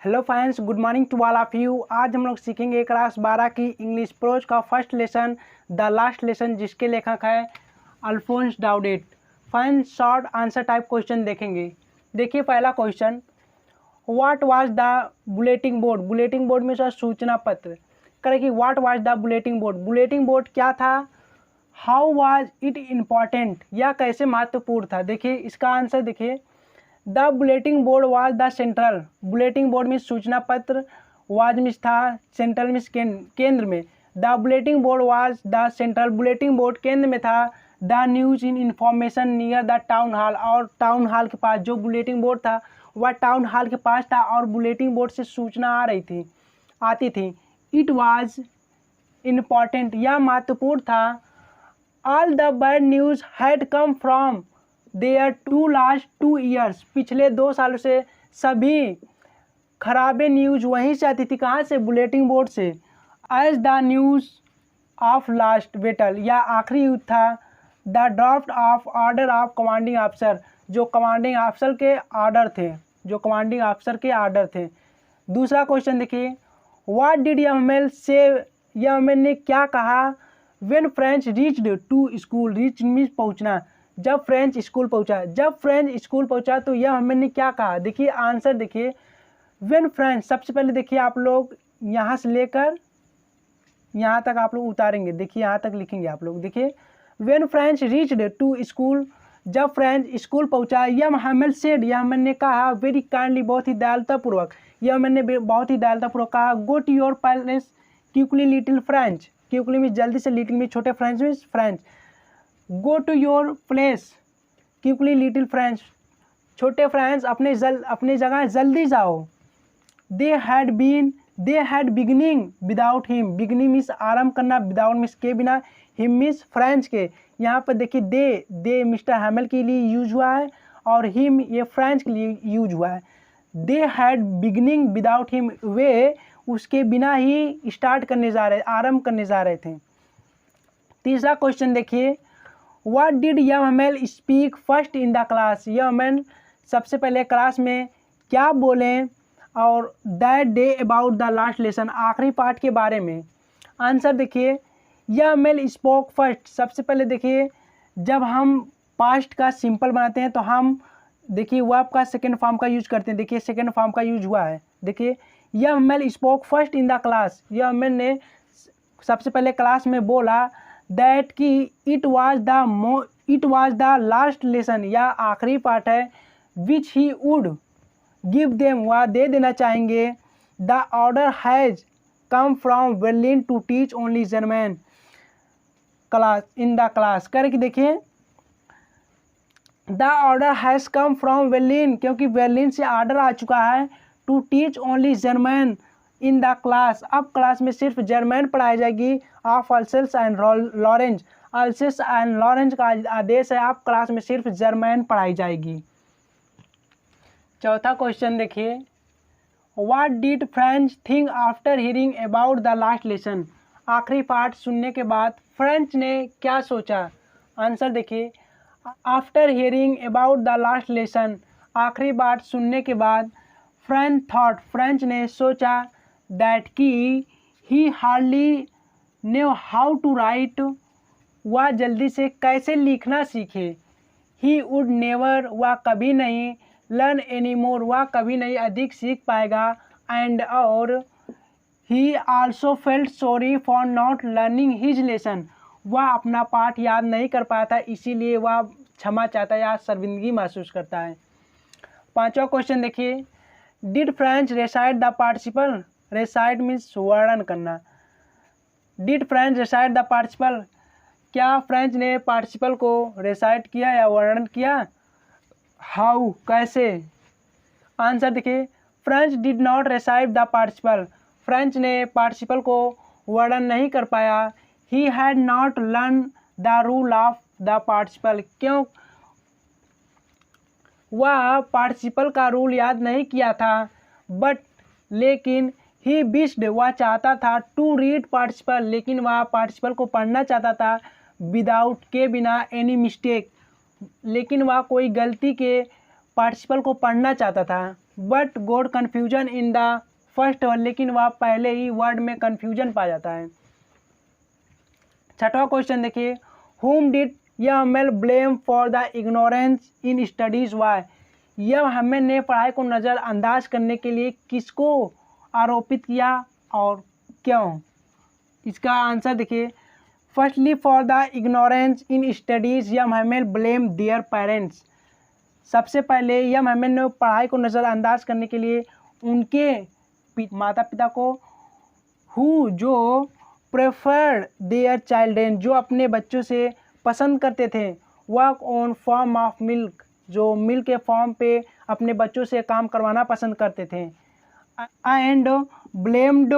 Hello friends, good morning to all of you. आज हम लोग सीखेंगे क्लास 12 की इंग्लिश प्रोज का first lesson, the last lesson, जिसके लेखक है Alphonse Daudet. Friends, short answer type question देखेंगे। देखिए पहला question, what was the bulletin board. Bulletin board में सूचना पत्र करेगी। What was the bulletin board, bulletin board क्या था। हाउ वाज इट इम्पॉर्टेंट, यह कैसे महत्वपूर्ण था। देखिए इसका आंसर देखिए, the bulletin board was the central. Bulletin board में सूचना पत्र, वाज मिस था, सेंट्रल मिस केंद्र में। The bulletin board was the central, bulletin board केंद्र में था। The news in information near the town hall, और टाउन हॉल के पास जो बुलेटिन बोर्ड था वह टाउन हॉल के पास था और बुलेटिन बोर्ड से सूचना आती थी। इट वाज इम्पॉर्टेंट, यह महत्वपूर्ण था। All the bad news had come from there to last 2 years, पिछले 2 सालों से सभी खराबे न्यूज़ वहीं से आती थी। कहाँ से, बुलेटिन बोर्ड से। As the news of last battle, या आखिरी युद्ध था। The draft of order of commanding officer, जो कमांडिंग ऑफिसर के ऑर्डर थे, जो कमांडिंग ऑफिसर के ऑर्डर थे। दूसरा क्वेश्चन देखिए, व्हाट डिड यममेल से, यममेल ने क्या कहा। When French reached to school, reach means पहुँचना, जब फ्रेंच स्कूल पहुंचा। जब फ्रेंच स्कूल पहुंचा तो यह हमने क्या कहा। देखिए आंसर देखिए, व्हेन फ्रेंच, सबसे पहले देखिए आप लोग यहाँ से लेकर यहाँ तक आप लोग उतारेंगे। देखिए यहाँ तक लिखेंगे आप लोग। देखिए when French reached to school, जब फ्रेंच स्कूल पहुंचा। यह हमल सेड, यह मैंने कहा वेरी काइंडली, बहुत ही दयालुतापूर्वक। यह मैंने बहुत ही दयालुतापूर्वक कहा। Go to your palace quickly little French, quickly में जल्दी से, लिटिल में छोटे, फ्रेंच में French. Go to your place quickly little French, छोटे फ्रेंच अपने जगह जल्दी जाओ। They had beginning without him, beginning miss आरंभ करना, विदाउट मिस के बिना, हिम मिस फ्रेंच के। यहाँ पर देखिए दे मिस्टर हैमल के लिए यूज हुआ है और हिम ये फ्रेंच के लिए यूज हुआ है। They had beginning without him, वे उसके बिना ही स्टार्ट करने जा रहे, आरंभ करने जा रहे थे। तीसरा क्वेश्चन देखिए, what did M Hamel speak first in the class. M Hamel सबसे पहले क्लास में क्या बोले और that day about the last lesson, आखिरी पार्ट के बारे में। आंसर देखिए, यममेल स्पोक फर्स्ट, सबसे पहले देखिए जब हम पास्ट का सिंपल बनाते हैं तो हम देखिए वर्ब का सेकेंड फॉर्म का यूज करते हैं। देखिए सेकेंड फॉर्म का यूज हुआ है। देखिए M Hamel spoke first in the class, M Hamel ने सबसे पहले क्लास में बोला दैट कि it was the last lesson, या आखिरी पार्ट है। Which he would give them, वह दे देना चाहेंगे। The order has come from Berlin to teach only German class in the class करके देखिए, the order has come from Berlin, क्योंकि बर्लिन से ऑर्डर आ चुका है। To teach only German in the class, अब क्लास में सिर्फ जर्मन पढ़ाई जाएगी। Of Alsace and Lorraine, Alsace and Lorraine का आदेश है, आप क्लास में सिर्फ जर्मन पढ़ाई जाएगी। चौथा क्वेश्चन देखिए, what did French think after hearing about the last lesson, आखिरी पार्ट सुनने के बाद फ्रेंच ने क्या सोचा। आंसर देखिए, after hearing about the last lesson, आखिरी पार्ट सुनने के बाद फ्रेंच थॉट, फ्रेंच ने सोचा दैट कि he hardly knew how to write, वह जल्दी से कैसे लिखना सीखे। ही वुड नेवर, वह कभी नहीं। लर्न एनी मोर, वह कभी नहीं अधिक सीख पाएगा। एंड और ही also felt sorry for not learning his lesson, वह अपना पाठ याद नहीं कर पाता, इसीलिए वह क्षमा चाहता है या शर्मिंदगी महसूस करता है। पांचवा क्वेश्चन देखिए, did French recite the participle, recite means वर्णन करना। Did French recite the participle, क्या फ्रेंच ने पार्टिसिपल को रेसाइट किया या वर्णन किया। हाउ, कैसे। आंसर देखिए, French did not recite the participle, French ने पार्टिसिपल को वर्णन नहीं कर पाया। He had not learn the rule of the participle, क्यों, वह पार्टिसिपल का रूल याद नहीं किया था। बट लेकिन ही विश्ड, वह चाहता था। टू रीड पार्टिसिपल, लेकिन वह पार्टिसिपल को पढ़ना चाहता था। विदाउट के बिना, एनी मिस्टेक, लेकिन वह कोई गलती के पार्टिसिपल को पढ़ना चाहता था। But got confusion in the first word, लेकिन वह पहले ही वर्ड में कन्फ्यूजन पा जाता है। छठवां क्वेश्चन देखिए, whom did Hamel blame for the ignorance in studies why, Hamel ने पढ़ाई को नज़रअंदाज करने के लिए किसको आरोपित किया और क्यों? इसका आंसर देखिए, firstly for the ignorance in studies Yamal blame their parents, सबसे पहले यमल ने पढ़ाई को नज़रअंदाज करने के लिए उनके माता पिता को, हु जो प्रेफर्ड देयर चाइल्ड्रेन, जो अपने बच्चों से पसंद करते थे, work on form of milk, जो मिल्क के फॉर्म पे अपने बच्चों से काम करवाना पसंद करते थे, and blamed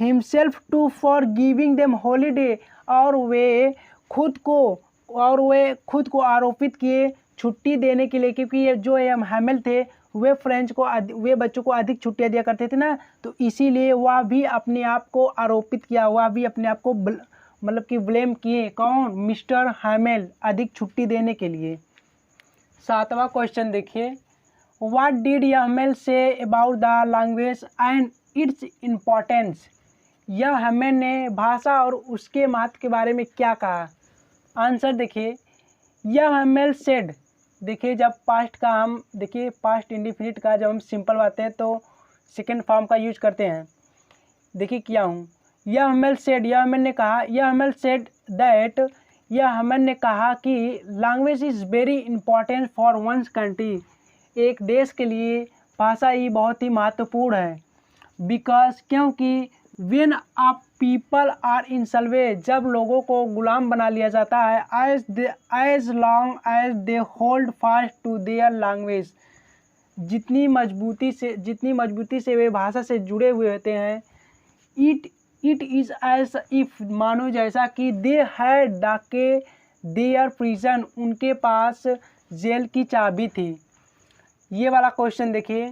himself too for giving them holiday, और वे खुद को आरोपित किए छुट्टी देने के लिए, क्योंकि ये जो यमल थे वे बच्चों को अधिक छुट्टियां दिया करते थे ना, तो इसीलिए वह भी अपने आप को आरोपित किया, वह भी अपने आप को मतलब कि ब्लेम किए, कौन? मिस्टर यमल, अधिक छुट्टी देने के लिए। सातवां क्वेश्चन देखिए, what did Yamal say about the language and its importance, Yamal ने भाषा और उसके महत्व के बारे में क्या कहा? आंसर देखिए, यमल सेड, देखिए जब पास्ट का हम देखिए पास्ट इंडिफिनिट का जब हम सिंपल बातें हैं तो सेकेंड फॉर्म का यूज करते हैं। देखिए क्या हूँ, यमल सेड, यमल ने कहा, यमल सेड दैट, यमल ने कहा कि language is very important for one's country, एक देश के लिए भाषा ही बहुत ही महत्वपूर्ण है। बिकॉज, क्योंकि when a people are enslaved, जब लोगों को गुलाम बना लिया जाता है, as long as they hold fast to their language, जितनी मजबूती से वे भाषा से जुड़े हुए होते हैं, इट इज़ एज इफ, मानो जैसा कि दे हैड द के देयर प्रिजन, उनके पास जेल की चाबी थी। ये वाला क्वेश्चन देखिए,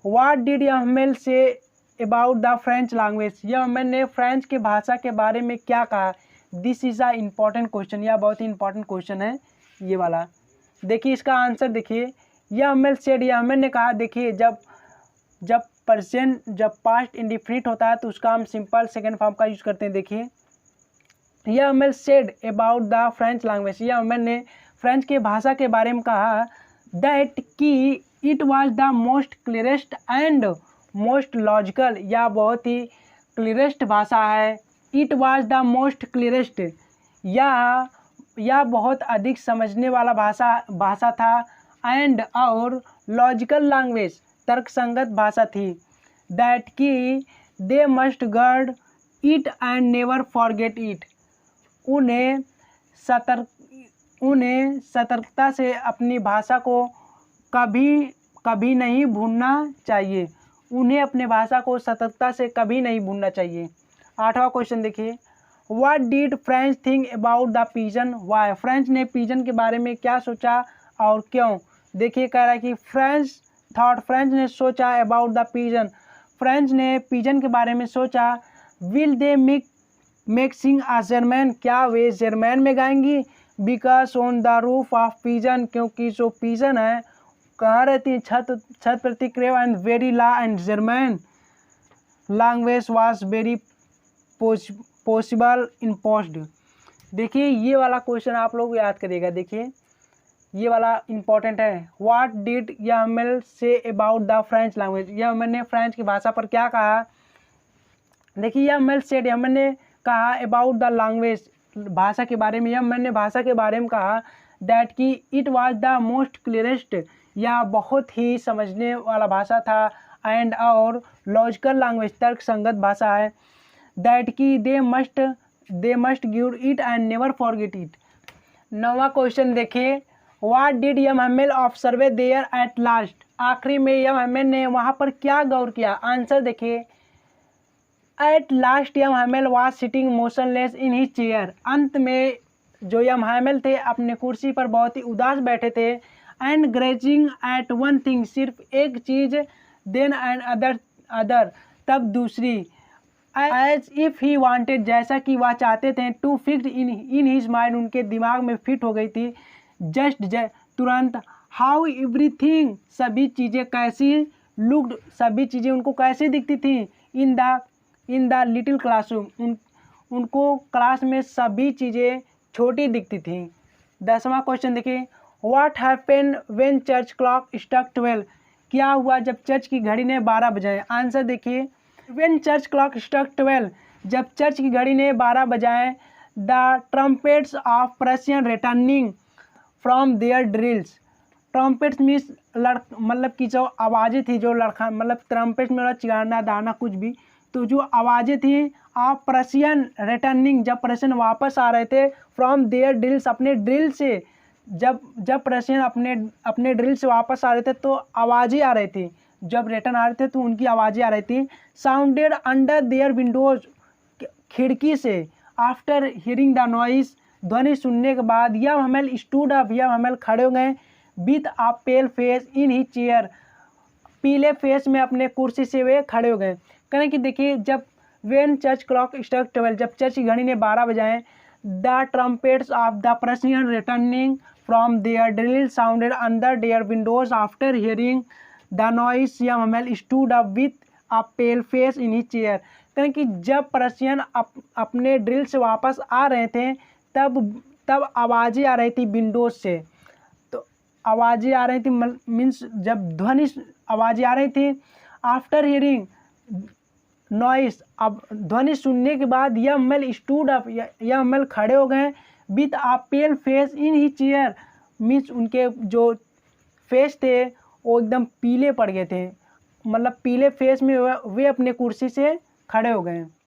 what did Yamal say about the French language, Yamal ने फ्रेंच के भाषा के बारे में क्या कहा? This is a important question, यह बहुत ही इंपॉर्टेंट क्वेश्चन है ये वाला। देखिए इसका आंसर देखिए, यमल सेड, यमल ने कहा, देखिए जब पास्ट इंडिफिनिट होता है तो उसका हम सिंपल सेकेंड फॉर्म का यूज करते हैं। देखिए Yamal said about the French language, Yamal ने फ्रेंच के भाषा के बारे में कहा, दैट कि it was the most clearest and most logical, या बहुत ही क्लियरेस्ट भाषा है। It was the most clearest, या बहुत अधिक समझने वाला भाषा था, एंड और लॉजिकल लैंग्वेज, तर्कसंगत भाषा थी। दैट कि they must guard it and never forget it, उन्हें सतर्कता से अपनी भाषा को कभी नहीं भूलना चाहिए, उन्हें अपने भाषा को सतर्कता से कभी नहीं भूलना चाहिए। आठवां क्वेश्चन देखिए, what did French think about the pigeon why, French ने पिजन के बारे में क्या सोचा और क्यों? देखिए कह रहा है कि फ्रेंच ने सोचा अबाउट द पिजन, फ्रेंच ने पिजन के बारे में सोचा, will they make sing a German, क्या वे जर्मन में गाएंगी? Because on the roof of pigeon, क्योंकि जो पिजन है कहाँ रहती है? छत प्रतिक्रिया, and very law and German language was very possible imposed. देखिए ये वाला क्वेश्चन आप लोग याद करिएगा, देखिए ये वाला इम्पोर्टेंट है। What did Yamal say about the French language, Yamal ने फ्रेंच की भाषा पर क्या कहा? देखिए यमल ने कहा अबाउट द लैंग्वेज, भाषा के बारे में, यमल ने भाषा के बारे में कहा, दैट कि it was the most clearest, या बहुत ही समझने वाला भाषा था, एंड और लॉजिकल लैंग्वेज, तर्क संगत भाषा है। दैट कि they must give it and never forget it. नौवां क्वेश्चन देखिए, what did Hamel observe there at last, आखिरी में यमल ने वहाँ पर क्या गौर किया? आंसर देखिए, at last Yamal was sitting motionless in his chair, अंत में जो यमल थे अपने कुर्सी पर बहुत ही उदास बैठे थे, and gazing at one thing, सिर्फ एक चीज़, देन एंड अदर तब दूसरी, एज इफ ही वांटेड, जैसा कि वह चाहते थे, to fix in his mind, उनके दिमाग में फिट हो गई थी, जस्ट तुरंत, हाउ एवरीथिंग, सभी चीज़ें कैसी, लुक्ड, सभी चीज़ें उनको कैसे दिखती थी, इन द लिटिल क्लासरूम, उनको क्लास में सभी चीज़ें छोटी दिखती थी। 10वां क्वेश्चन देखिए, what happened when church clock struck 12, क्या हुआ जब चर्च की घड़ी ने 12 बजाए। आंसर देखिए, व्हेन चर्च क्लॉक स्ट्रक 12, जब चर्च की घड़ी ने 12 बजाए, the trumpets of Prussian returning from their drills, trumpets means मतलब कि जो आवाज़ें थी, जो लड़खा मतलब ट्रम्पेट्स में चिगाना दाना कुछ भी, तो जो आवाज़ें थी आप प्रशियन रिटर्निंग, जब प्रशियन वापस आ रहे थे, फ्रॉम देयर ड्रिल्स, अपने ड्रिल से, जब प्रशियन अपने ड्रिल से वापस आ रहे थे तो आवाज़ें आ रही थी, जब रिटर्न आ रहे थे तो उनकी आवाज़ें आ रही थी। साउंडेड अंडर देयर विंडोज, खिड़की से। आफ्टर हियरिंग द नॉइस, ध्वनि सुनने के बाद, यह हमेल स्टूड अप, यह हमेल खड़े हो गए, with a pale face in his chair, पीले फेस में अपने कुर्सी से वे खड़े हो गए। कहें कि देखिए, जब वेन चर्च क्लॉक स्ट्रक 12, जब चर्च की घड़ी ने 12 बजाए, the trumpets of the Prussian returning from their drill sounded under their windows after hearing the noise M Hamel stood up with a pale face in his chair. कहें कि जब Prussian अपने drill से वापस आ रहे थे, तब आवाज़ें आ रही थी विंडोज से, तो आवाज़ें आ रही थी मीन्स जब ध्वनि आवाज़ें आ रही थी। आफ्टर हियरिंग नॉइस, अब ध्वनि सुनने के बाद, यह मेल स्टूड अप, यह मेल खड़े हो गए, with a pale face in his chair, means उनके जो फेस थे वो एकदम पीले पड़ गए थे, मतलब पीले फेस में वे अपने कुर्सी से खड़े हो गए।